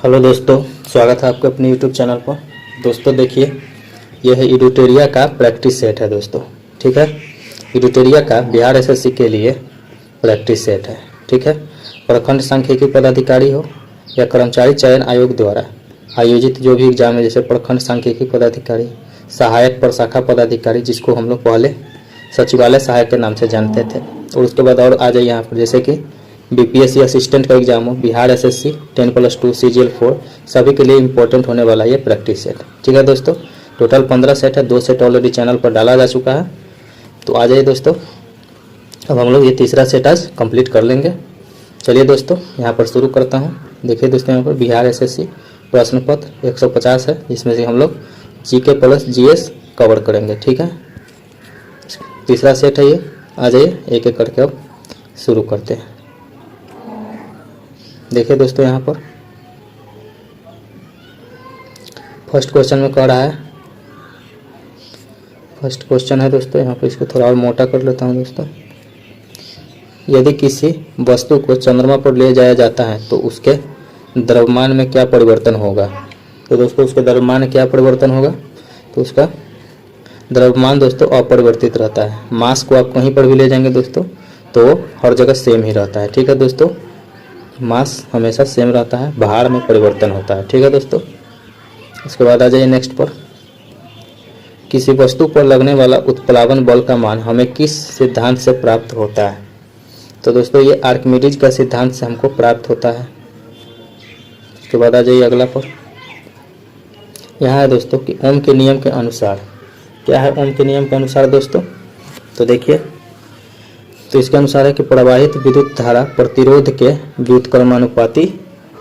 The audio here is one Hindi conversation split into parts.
हेलो दोस्तों, स्वागत है आपके अपने यूट्यूब चैनल पर। दोस्तों देखिए, यह है इडुटेरिया का प्रैक्टिस सेट है दोस्तों। ठीक है, इडुटेरिया का बिहार एसएससी के लिए प्रैक्टिस सेट है। ठीक है, प्रखंड सांख्यिकी पदाधिकारी हो या कर्मचारी चयन आयोग द्वारा आयोजित जो भी एग्जाम है, जैसे प्रखंड सांख्यिकी पदाधिकारी, सहायक प्रशाखा पदाधिकारी, जिसको हम लोग पहले सचिवालय सहायक के नाम से जानते थे, और उसके बाद और आ जाइए यहाँ पर जैसे कि बीपीएससी असिस्टेंट का एग्जाम हो, बिहार एसएससी 10+2 CGL 4, सभी के लिए इंपॉर्टेंट होने वाला ये प्रैक्टिस सेट। ठीक है दोस्तों, टोटल 15 सेट है, 2 सेट ऑलरेडी चैनल पर डाला जा चुका है। तो आ जाइए दोस्तों, अब हम लोग ये तीसरा सेट आज कंप्लीट कर लेंगे। चलिए दोस्तों, यहाँ पर शुरू करता हूँ। देखिए दोस्तों, यहाँ पर बिहार एसएससी प्रश्न पत्र 150 है, जिसमें से हम लोग जीके प्लस जीएस कवर करेंगे। ठीक है, तीसरा सेट है ये। आ जाइए, एक एक करके अब शुरू करते हैं। देखिए दोस्तों, यहाँ पर फर्स्ट क्वेश्चन में कह रहा है, फर्स्ट क्वेश्चन है दोस्तों, यहाँ पर इसको थोड़ा और मोटा कर लेता हूँ दोस्तों। यदि किसी वस्तु को चंद्रमा पर ले जाया जाता है तो उसके द्रव्यमान में क्या परिवर्तन होगा। तो दोस्तों, उसके द्रव्यमान में क्या परिवर्तन होगा, तो उसका द्रव्यमान दोस्तों अपरिवर्तित रहता है। मास को आप कहीं पर भी ले जाएंगे दोस्तों तो हर जगह सेम ही रहता है। ठीक है दोस्तों, मास हमेशा सेम रहता है, भार में परिवर्तन होता है। ठीक है दोस्तों, इसके बाद आ जाइए नेक्स्ट पर। किसी वस्तु पर लगने वाला उत्प्लावन बल का मान हमें किस सिद्धांत से प्राप्त होता है। तो दोस्तों, ये आर्किमिडीज का सिद्धांत से हमको प्राप्त होता है। इसके बाद आ जाइए अगला पर। यहाँ है दोस्तों कि ओम के नियम के अनुसार, क्या है ओम के नियम के अनुसार दोस्तों, तो देखिए, तो इसके अनुसार है कि प्रवाहित विद्युत धारा प्रतिरोध के व्युत्क्रमानुपाती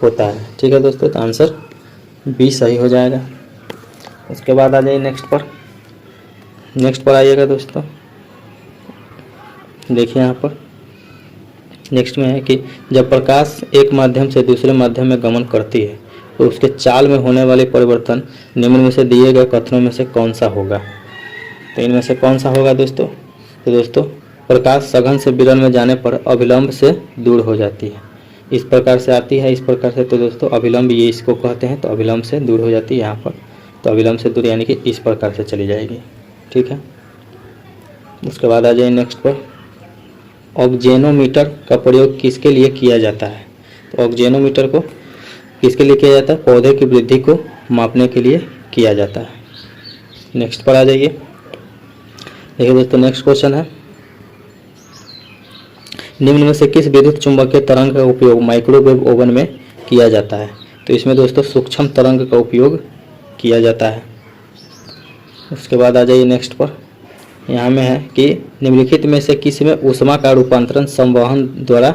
होता है। ठीक है दोस्तों, तो आंसर बी सही हो जाएगा। उसके बाद आ जाइए नेक्स्ट पर। नेक्स्ट पर आइएगा दोस्तों, देखिए यहाँ पर नेक्स्ट में है कि जब प्रकाश एक माध्यम से दूसरे माध्यम में गमन करती है तो उसके चाल में होने वाले परिवर्तन निम्न में से दिए गए कथनों में से कौन सा होगा। तो इनमें से कौन सा होगा दोस्तों, तो दोस्तों प्रकाश सघन से विरल में जाने पर अभिलंब से दूर हो जाती है। इस प्रकार से आती है, इस प्रकार से, तो दोस्तों अभिलंब ये इसको कहते हैं, तो अभिलंब से दूर हो जाती है यहाँ पर, तो अभिलंब से दूर यानी कि इस प्रकार से चली जाएगी। ठीक है, उसके बाद आ जाइए नेक्स्ट पर। ऑक्जेनोमीटर का प्रयोग किसके लिए किया जाता है। तो ऑक्जेनोमीटर को किसके लिए किया जाता है, पौधे की वृद्धि को मापने के लिए किया जाता है। नेक्स्ट पर आ जाइए, देखिए दोस्तों नेक्स्ट क्वेश्चन है, निम्न में से किस विद्युत चुंबकीय तरंग का उपयोग माइक्रोवेव ओवन में किया जाता है। तो इसमें दोस्तों सूक्ष्म तरंग का उपयोग किया जाता है। उसके बाद आ जाइए नेक्स्ट पर। यहाँ में है कि निम्नलिखित में से किस में ऊष्मा का रूपांतरण संवहन द्वारा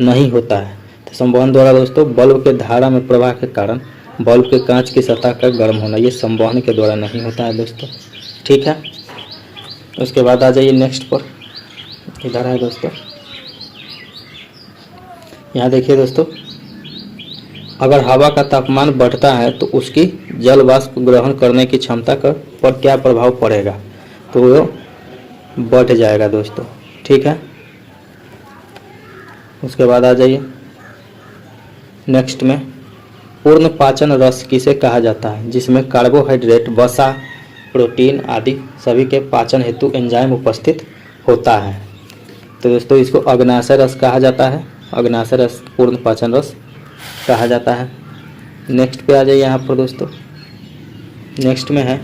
नहीं होता है। तो संवहन द्वारा दोस्तों बल्ब के धारा में प्रवाह के कारण बल्ब के कांच की सतह का गर्म होना, ये संवहन के द्वारा नहीं होता है दोस्तों। ठीक है, उसके बाद आ जाइए नेक्स्ट पर। इधर है दोस्तों, यहाँ देखिए दोस्तों, अगर हवा का तापमान बढ़ता है तो उसकी जल वाष्प ग्रहण करने की क्षमता पर क्या प्रभाव पड़ेगा। तो वो बढ़ जाएगा दोस्तों। ठीक है, उसके बाद आ जाइए नेक्स्ट में। पूर्ण पाचन रस किसे कहा जाता है, जिसमें कार्बोहाइड्रेट, वसा, प्रोटीन आदि सभी के पाचन हेतु एंजाइम उपस्थित होता है। तो दोस्तों इसको अग्नाशय रस कहा जाता है, अग्नाशय रस पूर्ण पाचन रस कहा जाता है। नेक्स्ट पे आ जाइए यहाँ पर दोस्तों। नेक्स्ट में है,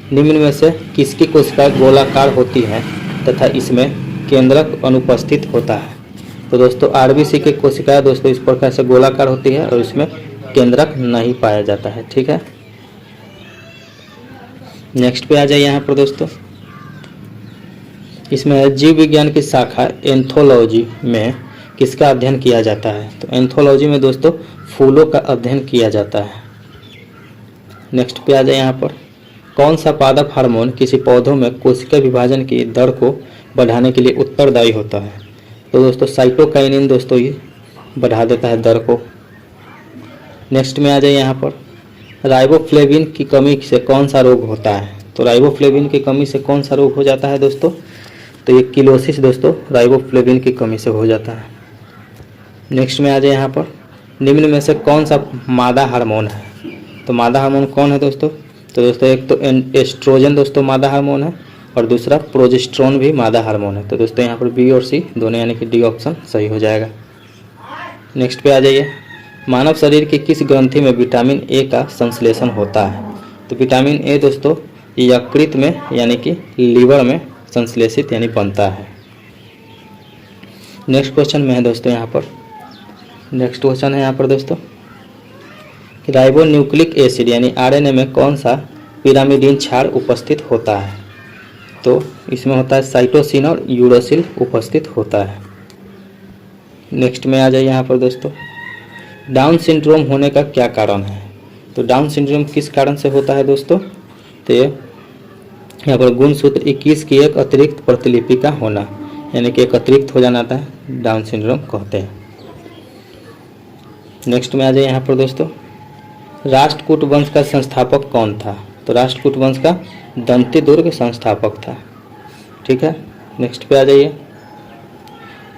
निम्न में से किसकी कोशिका गोलाकार होती है तथा इसमें केंद्रक अनुपस्थित होता है। तो दोस्तों आरबीसी की कोशिकाएं दोस्तों इस प्रकार से गोलाकार होती है और इसमें केंद्रक नहीं पाया जाता है। ठीक है, नेक्स्ट पे आ जाइए यहाँ पर दोस्तों। इसमें जीव विज्ञान की शाखा एंथोलॉजी में किसका अध्ययन किया जाता है। तो एंथोलॉजी में दोस्तों फूलों का अध्ययन किया जाता है। नेक्स्ट पे आ जाए यहाँ पर, कौन सा पादप हार्मोन किसी पौधों में कोशिका विभाजन की दर को बढ़ाने के लिए उत्तरदायी होता है। तो दोस्तों साइटोकाइनिन दोस्तों ये बढ़ा देता है दर को। नेक्स्ट में आ जाए यहाँ पर, राइबोफ्लेविन की कमी से कौन सा रोग होता है। तो राइबोफ्लेविन की कमी से कौन सा रोग हो जाता है दोस्तों, तो ये किलोसिस दोस्तों राइबोफ्लेविन की कमी से हो जाता है। नेक्स्ट में आ जाए यहाँ पर, निम्न में से कौन सा मादा हार्मोन है? तो मादा हार्मोन कौन है दोस्तों? तो दोस्तों एक तो एस्ट्रोजन दोस्तों मादा हार्मोन है और दूसरा प्रोजेस्टेरोन भी मादा हार्मोन है। तो दोस्तों यहाँ पर बी और सी दोनों यानी कि डी ऑप्शन सही हो जाएगा। नेक्स्ट पे आ जाइए, मानव शरीर की किस ग्रंथि में विटामिन ए का संश्लेषण होता है? तो विटामिन ए दोस्तों यकृत में यानी कि लीवर में संश्लेषित यानी बनता है। नेक्स्ट क्वेश्चन में है दोस्तों यहाँ पर, नेक्स्ट क्वेश्चन है यहाँ पर दोस्तों कि राइबोन्यूक्लिक एसिड यानी आरएनए में कौन सा पिरामिडीन क्षार उपस्थित होता है? तो इसमें होता है साइटोसिन और यूरोसिल उपस्थित होता है। नेक्स्ट में आ जाइए यहाँ पर दोस्तों, डाउन सिंड्रोम होने का क्या कारण है? तो डाउन सिंड्रोम किस कारण से होता है दोस्तों? तो यहाँ पर गुणसूत्र 21 की एक अतिरिक्त प्रतिलिपि का होना यानी कि एक अतिरिक्त हो जाना था, डाउन सिंड्रोम कहते हैं। नेक्स्ट में आ जाइए यहाँ पर दोस्तों, राष्ट्रकूट वंश का संस्थापक कौन था? तो राष्ट्रकूट वंश का दंतीदुर्ग संस्थापक था। ठीक है, नेक्स्ट पे आ जाइए,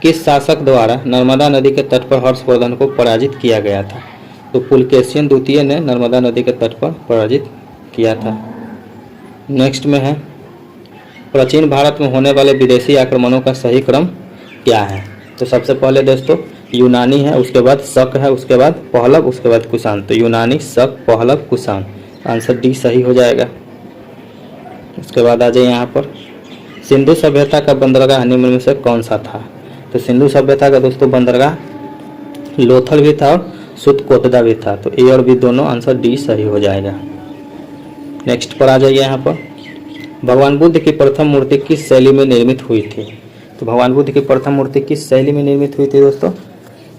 किस शासक द्वारा नर्मदा नदी के तट पर हर्षवर्धन को पराजित किया गया था? तो पुलकेशिन द्वितीय ने नर्मदा नदी के तट पर पराजित किया था। नेक्स्ट में है, प्राचीन भारत में होने वाले विदेशी आक्रमणों का सही क्रम क्या है? तो सबसे पहले दोस्तों यूनानी है, उसके बाद शक है, उसके बाद पहलव, उसके बाद कुषाण। तो यूनानी, शक, पहलव, कुषाण, आंसर डी सही हो जाएगा। उसके बाद आ जाए यहाँ पर, सिंधु सभ्यता का बंदरगाह निम्न में से कौन सा था? तो सिंधु सभ्यता का दोस्तों बंदरगाह लोथल भी था और सुतकोटदा भी था। तो ए और बी दोनों, आंसर डी सही हो जाएगा। नेक्स्ट पर आ जाइए यहाँ पर, भगवान बुद्ध की प्रथम मूर्ति किस शैली में निर्मित हुई थी? तो भगवान बुद्ध की प्रथम मूर्ति किस शैली में निर्मित हुई थी दोस्तों?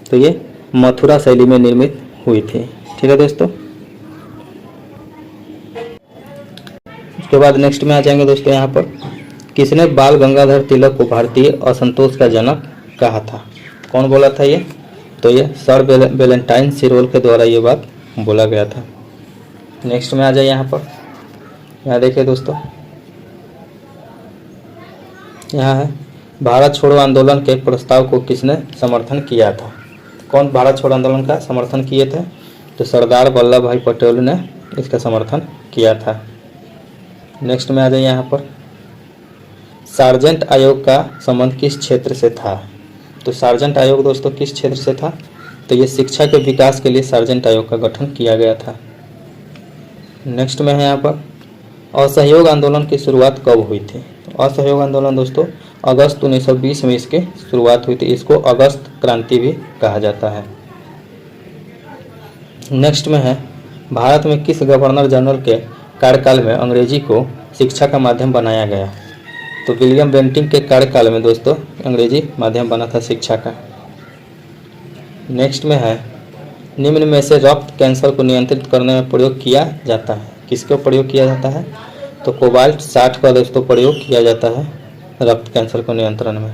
तो ये मथुरा शैली में निर्मित हुई थी। ठीक है दोस्तों, उसके बाद नेक्स्ट में आ जाएंगे दोस्तों यहाँ पर, किसने बाल गंगाधर तिलक को भारतीय असंतोष का जनक कहा था? कौन बोला था ये? तो ये सर वेलेंटाइन सिरोल के द्वारा ये बात बोला गया था। नेक्स्ट में आ जाए यहाँ पर, यहाँ देखिए दोस्तों, यहाँ है भारत छोड़ो आंदोलन के प्रस्ताव को किसने समर्थन किया था? कौन भारत छोड़ो आंदोलन का समर्थन किए थे? तो सरदार वल्लभ भाई पटेल ने इसका समर्थन किया था। नेक्स्ट में आ जाए यहाँ पर, सार्जेंट आयोग का संबंध किस क्षेत्र से था? तो सार्जेंट आयोग दोस्तों किस क्षेत्र से था? तो ये शिक्षा के विकास के लिए सार्जेंट आयोग का गठन किया गया था। नेक्स्ट में है यहाँ पर, असहयोग आंदोलन की शुरुआत कब हुई थी? तो असहयोग आंदोलन दोस्तों अगस्त 1920 में इसकी शुरुआत हुई थी। इसको अगस्त क्रांति भी कहा जाता है। नेक्स्ट में है, भारत में किस गवर्नर जनरल के कार्यकाल में अंग्रेजी को शिक्षा का माध्यम बनाया गया? तो विलियम बेंटिंग के कार्यकाल में दोस्तों अंग्रेजी माध्यम बना था शिक्षा का। नेक्स्ट में है, निम्न में से रक्त कैंसर को नियंत्रित करने में प्रयोग किया जाता है? किसका प्रयोग किया जाता है? तो कोबाल्ट 60 का दोस्तों प्रयोग किया जाता है रक्त कैंसर को नियंत्रण में।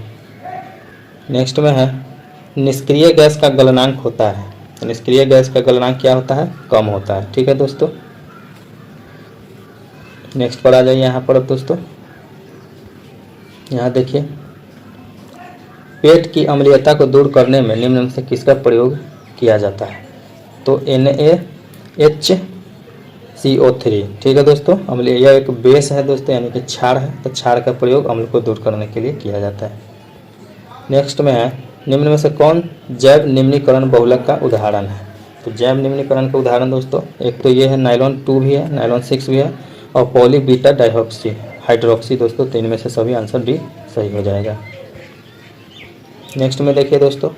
नेक्स्ट में है, निष्क्रिय गैस का गलनांक होता है। तो निष्क्रिय गैस का गलनांक क्या होता है? कम होता है। ठीक है दोस्तों, नेक्स्ट पर आ जाइए यहाँ पर। अब दोस्तों यहाँ देखिए, पेट की अम्लीयता को दूर करने में निम्न में से किसका प्रयोग किया जाता है? तो NaHCO3। ठीक है दोस्तों, अम्ल यह एक बेस है दोस्तों यानी कि क्षार है, तो क्षार का प्रयोग अम्ल को दूर करने के लिए किया जाता है। नेक्स्ट में है, निम्न में से कौन जैव निम्नीकरण बहुलक का उदाहरण है? तो जैव निम्नीकरण का उदाहरण दोस्तों एक तो ये है, नाइलॉन 2 भी है, नाइलॉन 6 भी है और पॉली बीटा डाइऑक्सी हाइड्रोक्सी दोस्तों। तीन में से सभी आंसर डी सही हो जाएगा। नेक्स्ट में देखिए दोस्तों,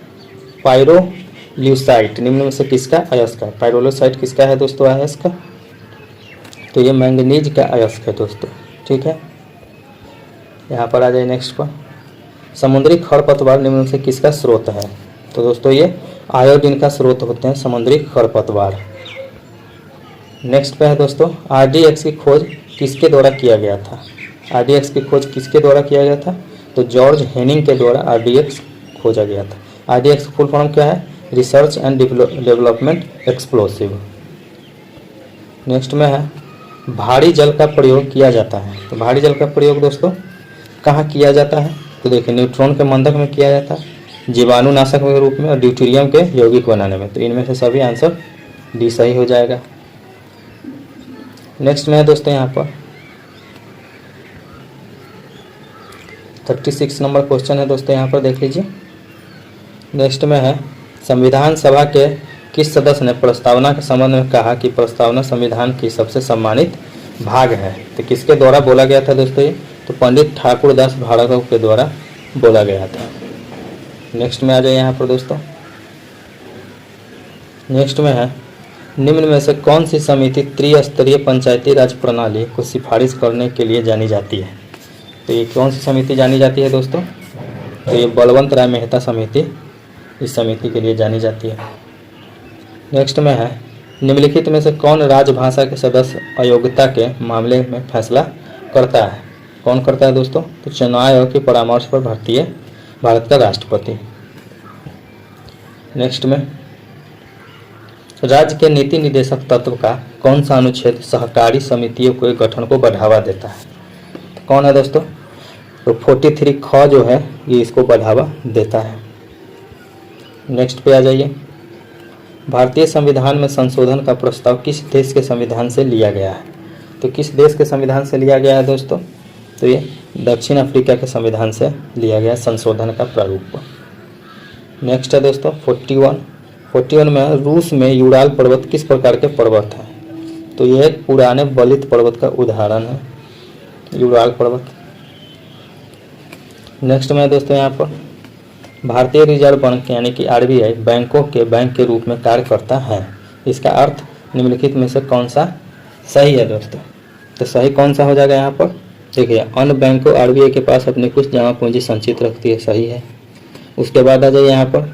पायरोल्यूसाइट निम्न में से किसका अयस्क है? पायरोल्यूसाइट किसका है दोस्तों अयस्क? तो ये मैंगनीज का अयस्क है दोस्तों। ठीक है, यहाँ पर आ जाए नेक्स्ट पर, समुद्री खरपतवार निम्न में से किसका स्रोत है? तो दोस्तों ये आयोडीन का स्रोत होते हैं समुद्री खरपतवार। नेक्स्ट पे है दोस्तों, RDX की खोज किसके द्वारा किया गया था? RDX की खोज किसके द्वारा किया गया था? तो जॉर्ज हेनिंग के द्वारा RDX खोजा गया था। RDX फुल फॉर्म क्या है? Research and development explosive. Next में है, भारी जल का प्रयोग किया जाता है। तो भारी जल का प्रयोग दोस्तों कहाँ किया जाता है? तो देखिए न्यूट्रॉन के मंदक में किया जाता है, जीवाणुनाशक के रूप में और ड्यूटेरियम के यौगिक बनाने में। तो इनमें से सभी आंसर डी सही हो जाएगा। नेक्स्ट में है दोस्तों यहाँ पर 36 नंबर क्वेश्चन है दोस्तों, यहाँ पर देख लीजिए। नेक्स्ट में है संविधान सभा के किस सदस्य ने प्रस्तावना के संबंध में कहा कि प्रस्तावना संविधान की सबसे सम्मानित भाग है। तो किसके द्वारा बोला गया था दोस्तों ये? तो पंडित ठाकुरदास भार्गव के द्वारा बोला गया था। नेक्स्ट में आ जाए यहाँ पर दोस्तों। नेक्स्ट में है निम्न में से कौन सी समिति त्रिस्तरीय पंचायती राज प्रणाली को सिफारिश करने के लिए जानी जाती है। तो ये कौन सी समिति जानी जाती है दोस्तों? तो ये बलवंत राय मेहता समिति इस समिति के लिए जानी जाती है। नेक्स्ट में है निम्नलिखित में से कौन राजभाषा के सदस्य अयोग्यता के मामले में फैसला करता है। कौन करता है दोस्तों? तो चुनाव आयोग के परामर्श पर भारत का राष्ट्रपति। नेक्स्ट में राज्य के नीति निर्देशक तत्व का कौन सा अनुच्छेद सहकारी समितियों के गठन को बढ़ावा देता है। तो कौन है दोस्तों? तो 43 ख जो है ये इसको बढ़ावा देता है। नेक्स्ट पे आ जाइए। भारतीय संविधान में संशोधन का प्रस्ताव किस देश के संविधान से लिया गया है। तो किस देश के संविधान से लिया गया है दोस्तों? तो ये दक्षिण अफ्रीका के संविधान से लिया गया संशोधन का प्रारूप। नेक्स्ट है दोस्तों 41 में रूस में यूराल पर्वत किस प्रकार के पर्वत है। तो ये एक पुराने बलित पर्वत का उदाहरण है यूराल पर्वत। नेक्स्ट में दोस्तों यहाँ पर भारतीय रिजर्व बैंक यानी कि आरबीआई बैंकों के बैंक के रूप में कार्य करता है। इसका अर्थ निम्नलिखित में से कौन सा सही है दोस्तों? तो सही कौन सा हो जाएगा यहाँ पर? देखिए अन्य बैंकों आरबीआई के पास अपनी कुछ जमा पूंजी संचित रखती है, सही है। उसके बाद आ जाइए यहाँ पर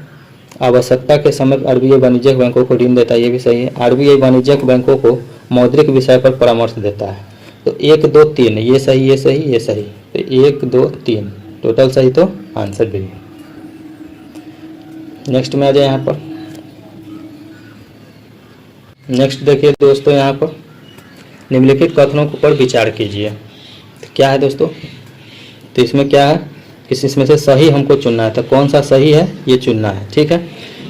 आवश्यकता के समय आरबीआई वाणिज्यिक बैंकों को ऋण देता है, ये भी सही है। आरबीआई वाणिज्यिक बैंकों को मौद्रिक विषय पर परामर्श देता है। तो 1 2 3 ये सही ये सही ये सही। तो 1 2 3 टोटल सही, तो आंसर भी। नेक्स्ट में आ जाए यहाँ पर। नेक्स्ट देखिए दोस्तों यहाँ पर निम्नलिखित कथनों पर विचार कीजिए। तो क्या है दोस्तों? तो इसमें क्या है कि इसमें से सही हमको चुनना है। तो कौन सा सही है ये चुनना है, ठीक है।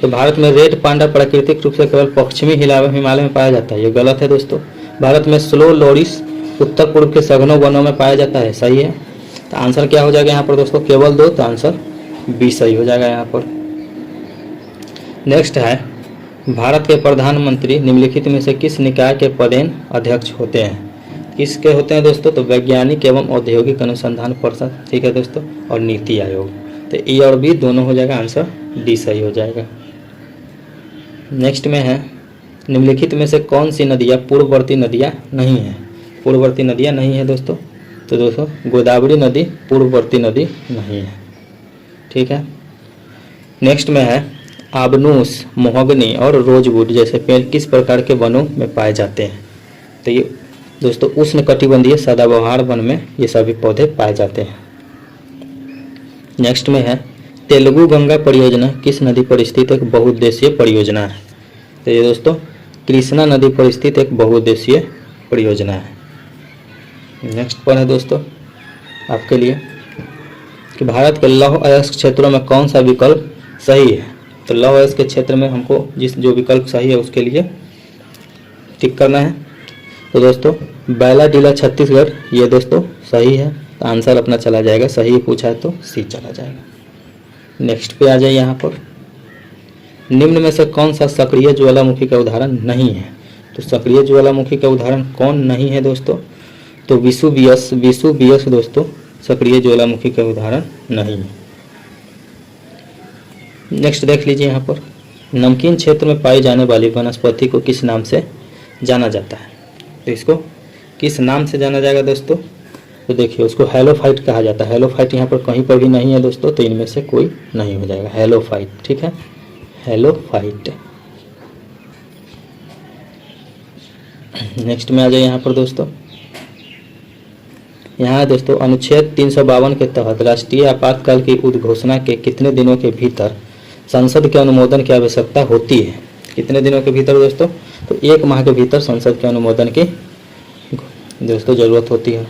तो भारत में रेड पांडा प्राकृतिक रूप से केवल पश्चिमी हिमालय में पाया जाता है, ये गलत है दोस्तों। भारत में स्लो लोरिस उत्तर पूर्व के सघनों वनों में पाया जाता है, सही है। तो आंसर क्या हो जाएगा यहाँ पर दोस्तों? केवल 2, तो आंसर बी सही हो जाएगा यहाँ पर। नेक्स्ट है भारत के प्रधानमंत्री निम्नलिखित में से किस निकाय के पदेन अध्यक्ष होते हैं। किसके होते हैं दोस्तों? तो वैज्ञानिक एवं औद्योगिक अनुसंधान परिषद, ठीक है दोस्तों, और नीति आयोग। तो ए और बी दोनों हो जाएगा, आंसर डी सही हो जाएगा। नेक्स्ट में है निम्नलिखित में से कौन सी नदियाँ पूर्ववर्ती नदियाँ नहीं हैं। पूर्ववर्ती नदियाँ नहीं है दोस्तों। तो दोस्तों गोदावरी नदी पूर्ववर्ती नदी नहीं है, ठीक है। नेक्स्ट में है आबनूस, मोहगनी और रोजवुड जैसे पेड़ किस प्रकार के वनों में पाए जाते हैं। तो ये दोस्तों उष्णकटिबंधीय सदाबहार वन में ये सभी पौधे पाए जाते हैं। नेक्स्ट में है तेलुगु गंगा परियोजना किस नदी पर स्थित एक बहुउद्देशीय परियोजना है। तो ये दोस्तों कृष्णा नदी पर स्थित एक बहुउद्देशीय परियोजना है। नेक्स्ट पर है दोस्तों आपके लिए कि भारत के लौह अयस्क क्षेत्रों में कौन सा विकल्प सही है। तो लौह अयस्क के क्षेत्र में हमको जो विकल्प सही है उसके लिए टिक करना है। तो दोस्तों बैलाडीला छत्तीसगढ़ ये दोस्तों सही है, तो आंसर अपना चला जाएगा, सही पूछा है तो सी चला जाएगा। नेक्स्ट पे आ जाए यहाँ पर निम्न में से कौन सा सक्रिय ज्वालामुखी का उदाहरण नहीं है। तो सक्रिय ज्वालामुखी का उदाहरण कौन नहीं है दोस्तों? तो विसुवियस दोस्तों सक्रिय ज्वालामुखी का उदाहरण नहीं है। नेक्स्ट देख लीजिए यहाँ पर नमकीन क्षेत्र में पाई जाने वाली वनस्पति को किस नाम से जाना जाता है। तो इसको किस नाम से जाना जाएगा दोस्तों? तो देखिए उसको हेलोफाइट कहा जाता है। हेलोफाइट यहाँ पर कहीं पर भी नहीं है दोस्तों, तो इनमें से कोई नहीं हो जाएगा हेलोफाइट, ठीक है, हेलोफाइट। नेक्स्ट में आ जाए यहाँ पर दोस्तों, यहाँ दोस्तों अनुच्छेद 352 के तहत राष्ट्रीय आपातकाल की उद्घोषणा के कितने दिनों के भीतर संसद के अनुमोदन की आवश्यकता होती है। कितने दिनों के भीतर दोस्तों? तो 1 माह के भीतर संसद के अनुमोदन की दोस्तों जरूरत होती है।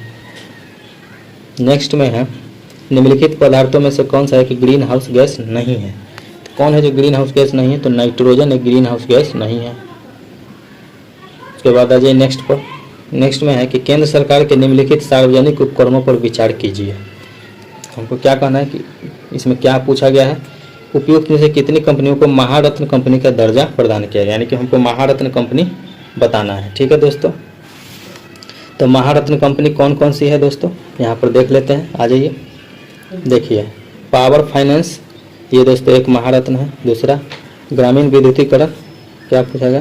नेक्स्ट में है निम्नलिखित पदार्थों में से कौन सा है कि ग्रीन हाउस गैस नहीं है? तो कौन है जो ग्रीन हाउस गैस नहीं है? तो नाइट्रोजन एक ग्रीन हाउस गैस नहीं है। उसके बाद आ जाइए नेक्स्ट पर। नेक्स्ट में है कि केंद्र सरकार के निम्नलिखित सार्वजनिक उपक्रमों पर विचार कीजिए। हमको क्या कहना है कि इसमें क्या पूछा गया है, उपयुक्त में से कितनी कंपनियों को महारत्न कंपनी का दर्जा प्रदान किया गया, यानी कि हमको महारत्न कंपनी बताना है। ठीक है दोस्तों, तो महारत्न कंपनी कौन कौन सी है दोस्तों, यहाँ पर देख लेते हैं। आ जाइए, देखिए पावर फाइनेंस, ये दोस्तों एक महारत्न है। दूसरा ग्रामीण विद्युतीकरण, क्या पूछा गया,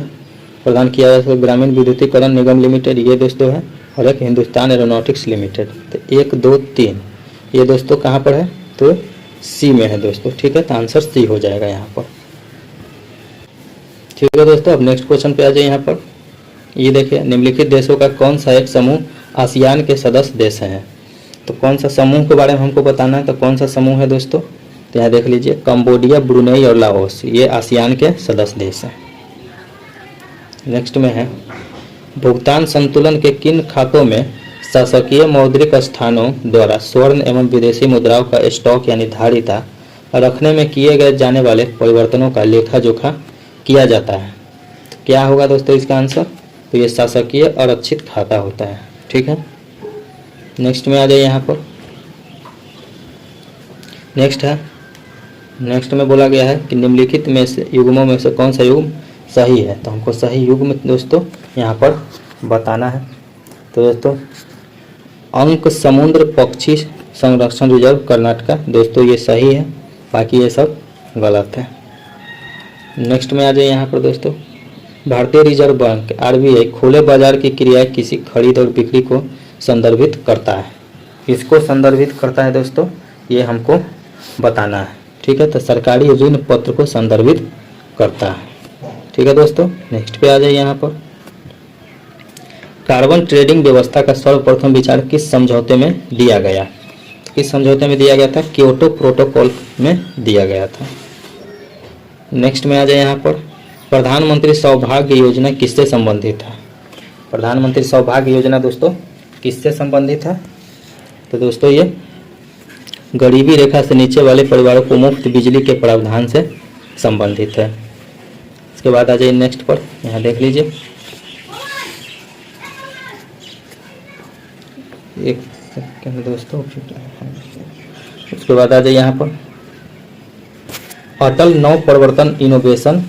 प्रदान किया गया तो ग्रामीण विद्युतीकरण निगम लिमिटेड, ये दोस्तों है। और एक हिंदुस्तान एरोनॉटिक्स लिमिटेड। तो 1 2 3 ये दोस्तों कहाँ पर है, तो सी में है दोस्तों। ठीक है, तो आंसर सी हो जाएगा यहाँ पर। ठीक है दोस्तों, अब नेक्स्ट क्वेश्चन पे आ जाए। यहाँ पर ये देखिए, निम्नलिखित देशों का कौन सा एक समूह आसियान के सदस्य देश है? तो कौन सा समूह के बारे में हमको बताना है, तो कौन सा समूह है दोस्तों, तो यहाँ देख लीजिए, कंबोडिया, ब्रुनेई और लाओस, ये आसियान के सदस्य देश हैं। नेक्स्ट में है, भुगतान संतुलन के किन खातों में शासकीय मौद्रिक स्थानों द्वारा स्वर्ण एवं विदेशी मुद्राओं का स्टॉक यानी धारिता रखने में किए गए जाने वाले परिवर्तनों का लेखा जोखा किया जाता है? तो क्या होगा दोस्तों इसका आंसर, तो ये शासकीय आरक्षित खाता होता है। ठीक है, नेक्स्ट में आ जाइए यहाँ पर। नेक्स्ट में बोला गया है कि निम्नलिखित में से युग्मों में से कौन सा युग्म सही है? तो हमको सही युग्म दोस्तों यहाँ पर बताना है। तो दोस्तों अंक समुद्र पक्षी संरक्षण रिजर्व कर्नाटका, दोस्तों ये सही है, बाकी ये सब गलत है। नेक्स्ट में आ जाए यहाँ पर दोस्तों, भारतीय रिजर्व बैंक RBI खुले बाजार की क्रियाएं किसी खरीद और बिक्री को संदर्भित करता है? इसको संदर्भित करता है दोस्तों, ये हमको बताना है। ठीक है, तो सरकारी ऋण पत्र को संदर्भित करता है। ठीक है दोस्तों, नेक्स्ट पे आ जाइए यहाँ पर। कार्बन ट्रेडिंग व्यवस्था का सर्वप्रथम विचार किस समझौते में दिया गया? किस समझौते में दिया गया था? क्योटो प्रोटोकॉल में दिया गया था। नेक्स्ट में आ जाए यहाँ पर, प्रधानमंत्री सौभाग्य योजना किससे संबंधित है? प्रधानमंत्री सौभाग्य योजना दोस्तों किससे संबंधित है? तो दोस्तों ये गरीबी रेखा से नीचे वाले परिवारों को मुफ्त बिजली के प्रावधान से संबंधित है। इसके बाद आ जाइए नेक्स्ट पर, यहाँ देख लीजिए, एक सेकंड दोस्तों। उसके बाद आ जाइए यहाँ पर, अटल नव प्रवर्तन इनोवेशन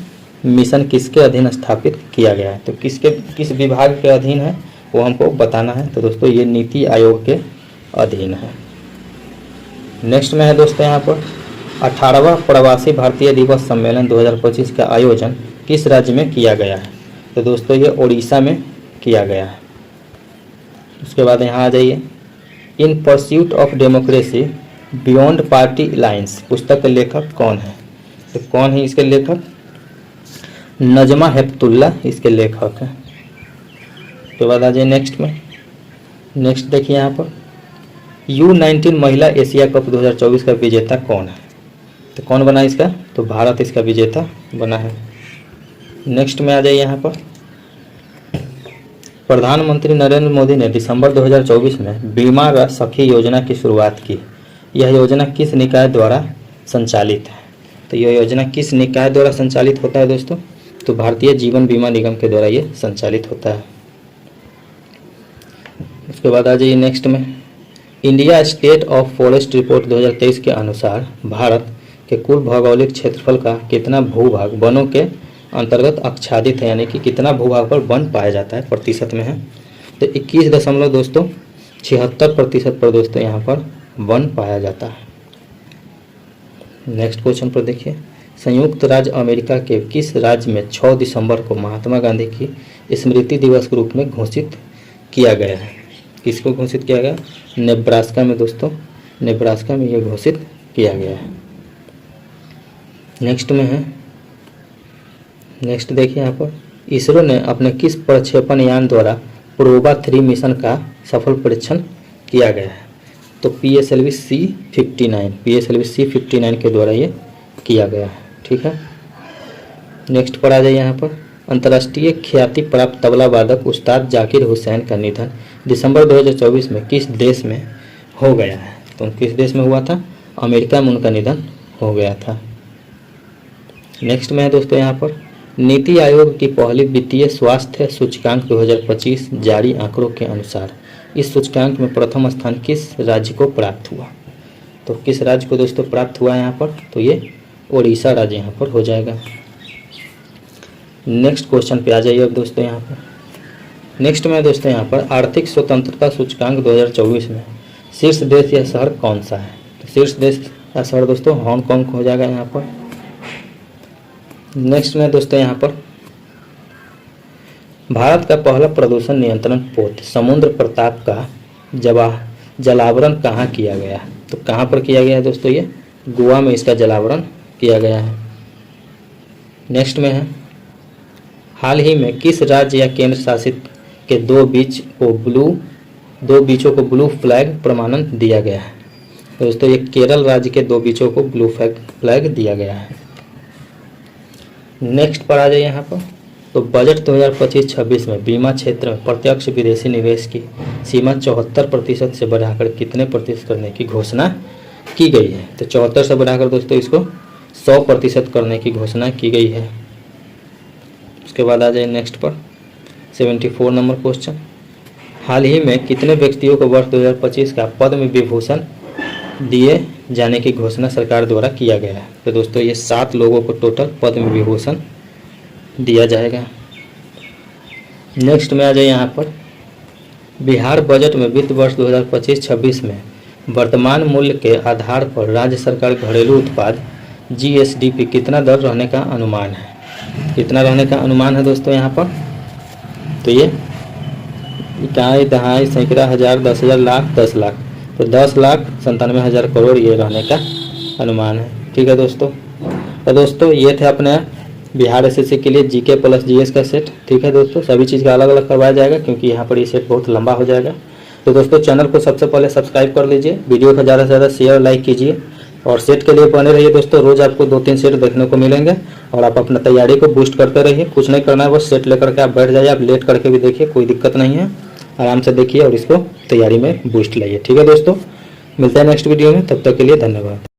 मिशन किसके अधीन स्थापित किया गया है? तो किस विभाग के अधीन है वो हमको बताना है। तो दोस्तों ये नीति आयोग के अधीन है। नेक्स्ट में है दोस्तों यहाँ पर, 18वां प्रवासी भारतीय दिवस सम्मेलन 2025 का आयोजन किस राज्य में किया गया है? तो दोस्तों ये उड़ीसा में किया गया है। उसके बाद यहाँ आ जाइए, in pursuit of democracy beyond party lines पुस्तक के लेखक कौन है? तो कौन है इसके लेखक? नजमा हेपतुल्ला इसके लेखक हैं। उसके बाद आ जाइए नेक्स्ट में। नेक्स्ट देखिए यहाँ पर, U19 महिला एशिया कप 2024 का विजेता कौन है? तो कौन बना इसका? तो भारत इसका विजेता बना है। नेक्स्ट में आ जाइए यहाँ पर, प्रधानमंत्री नरेंद्र मोदी ने दिसंबर 2024 में बीमा सखी योजना की शुरुआत की। यह योजना किस निकाय द्वारा संचालित है? तो यह योजना किस निकाय द्वारा संचालित होता है दोस्तों? तो भारतीय जीवन बीमा निगम के द्वारा ये संचालित होता है। उसके बाद आ जाइए नेक्स्ट में, India state of forest report 2023 के अनुसार भारत के कुल भौगोलिक क्षेत्रफल का कितना भूभाग वनों के अंतर्गत आच्छादित है, यानी कि कितना भूभाग पर वन पाया जाता है प्रतिशत में है? तो 21.76% पर दोस्तों यहाँ पर वन पाया जाता है। नेक्स्ट क्वेश्चन पर देखिए, संयुक्त राज्य अमेरिका के किस राज्य में 6 दिसंबर को महात्मा गांधी की स्मृति दिवस के रूप में घोषित किया गया है? किसको घोषित किया गया? नेब्रास्का में दोस्तों, नेब्रास्का में यह घोषित किया गया है। नेक्स्ट में है, नेक्स्ट देखिए यहाँ पर, इसरो ने अपने किस प्रक्षेपण यान द्वारा प्रोबा 3 मिशन का सफल परीक्षण किया गया है? तो PSLV C-59 के द्वारा ये किया गया है। ठीक है, नेक्स्ट पर आ जाइए यहाँ पर, अंतर्राष्ट्रीय ख्याति प्राप्त तबला वादक उस्ताद जाकिर हुसैन का निधन दिसंबर 2024 में किस देश में हो गया है? तो किस देश में हुआ था? अमेरिका में उनका निधन हो गया था। नेक्स्ट में है दोस्तों यहाँ पर नीति आयोग की पहली वित्तीय स्वास्थ्य सूचकांक 2025 जारी आंकड़ों के अनुसार इस सूचकांक में प्रथम स्थान किस राज्य को प्राप्त हुआ? तो किस राज्य को दोस्तों प्राप्त हुआ है यहाँ पर? तो ये उड़ीसा राज्य यहाँ पर हो जाएगा। नेक्स्ट क्वेश्चन पे आ जाइए अब दोस्तों यहाँ पर। नेक्स्ट में दोस्तों यहाँ पर आर्थिक स्वतंत्रता सूचकांक 2024 में शीर्ष देश या शहर कौन सा है? तो शीर्ष देश या शहर दोस्तों हांगकांग हो जाएगा यहाँ पर। नेक्स्ट में दोस्तों यहाँ पर भारत का पहला प्रदूषण नियंत्रण पोत समुद्र प्रताप का जलावरण कहाँ किया गया? तो कहाँ पर किया गया है दोस्तों? ये गोवा में इसका जलावरण किया गया है। नेक्स्ट में है हाल ही में किस राज्य या केंद्र शासित के दो बीचों को ब्लू फ्लैग प्रमाणन दिया गया है? दोस्तों ये केरल राज्य के दो बीचों को ब्लू फ्लैग दिया गया है। नेक्स्ट पर आ जाइए यहाँ पर। तो बजट 2025-26 में बीमा क्षेत्र में प्रत्यक्ष विदेशी निवेश की सीमा 74% से बढ़ाकर कितने प्रतिशत करने की घोषणा की गई है? तो 74 से बढ़ाकर दोस्तों इसको 100% करने की घोषणा की गई है। उसके बाद आ जाए नेक्स्ट पर 74 नंबर क्वेश्चन। हाल ही में कितने व्यक्तियों को वर्ष 2025 का पद्म विभूषण दिए जाने की घोषणा सरकार द्वारा किया गया है? तो दोस्तों ये 7 लोगों को टोटल पद्म विभूषण दिया जाएगा। नेक्स्ट में आ जाए यहाँ पर बिहार बजट में वित्त वर्ष 2025-26 में वर्तमान मूल्य के आधार पर राज्य सरकार घरेलू उत्पाद GSDP कितना दर रहने का अनुमान है? कितना रहने का अनुमान है दोस्तों यहाँ पर? तो ये इकाई, दहाई, सैकड़ा, हजार, 10,000, लाख, 10 लाख। तो 10,97,000 करोड़ ये रहने का अनुमान है। ठीक है दोस्तों। तो दोस्तों ये थे अपने बिहार SSC के लिए GK प्लस GS का सेट। ठीक है दोस्तों, सभी चीज़ का अलग अलग करवाया जाएगा क्योंकि यहाँ पर ये सेट बहुत लंबा हो जाएगा। तो दोस्तों चैनल को सबसे पहले सब्सक्राइब कर लीजिए, वीडियो को ज़्यादा से ज़्यादा शेयर लाइक कीजिए और सेट के लिए बने रहिए दोस्तों। रोज़ आपको 2-3 सेट देखने को मिलेंगे और आप अपना तैयारी को बूस्ट करते रहिए। कुछ नहीं करना है, बस सेट लेकर के आप बैठ जाइए। आप लेट करके भी देखिए, कोई दिक्कत नहीं है, आराम से देखिए और इसको तैयारी में बूस्ट लाइए। ठीक है दोस्तों, मिलते हैं नेक्स्ट वीडियो में, तब तक के लिए धन्यवाद।